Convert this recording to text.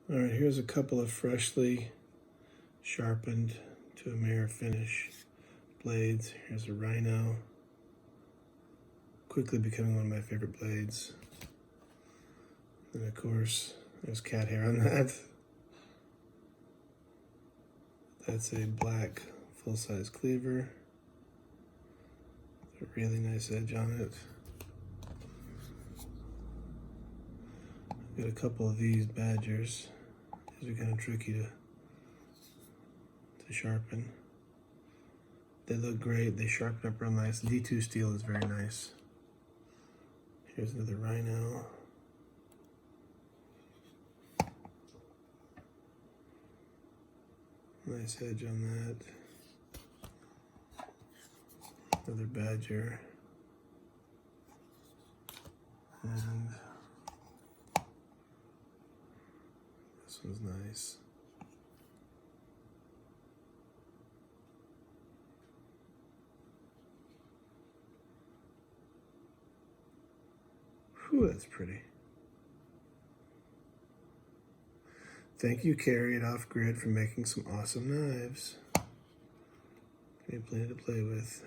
All right, here's a couple of freshly sharpened to a mirror finish blades. Here's a Rhino, quickly becoming one of my favorite blades. And of course, there's cat hair on that. That's a black full-size cleaver. A really nice edge on it. Got a couple of these badgers. These are kind of tricky to sharpen. They look great. They sharpen up real nice. D2 steel is very nice. Here's another Rhino. Nice edge on that. Another badger. And this one's nice. Whew, that's pretty. Thank you, Carrie at Off Grid, for making some awesome knives. Give me plenty to play with.